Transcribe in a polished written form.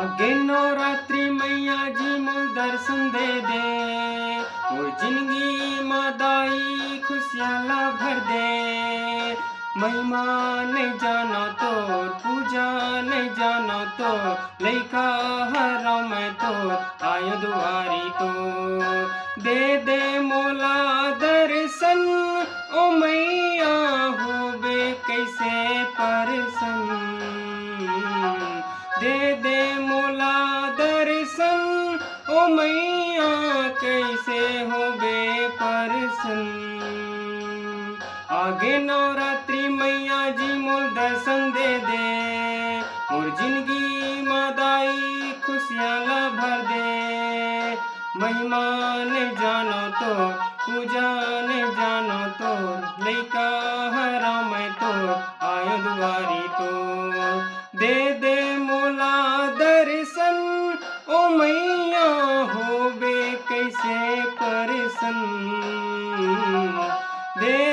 आगे नवरात्रि मैया जी मोर दर्शन दे दे। मोर जिंदगी मादाई खुशियाँ ला भर दे। महिमा नहीं जाना तोर, पूजा नहीं जाना तो, लइका हरा मैं तो आयो दुआरी तो। दे दे मोला दर्शन ओ मैया होबे कैसे परसन। दे दे मोला दर्शन ओ मैया कैसे होबे परसन। आगे नवरात्रि मैया जी मोर दर्शन दे दे। मोर जिंदगी मादाई खुशियाँ ला भर दे। महिमा नहीं जानो तो, पूजा नहीं जानो तो, लइका हरा मैं तो आयो दुआरी तो। दे दे मोला दर्शन ओ मैया होबे कैसे परसन। दे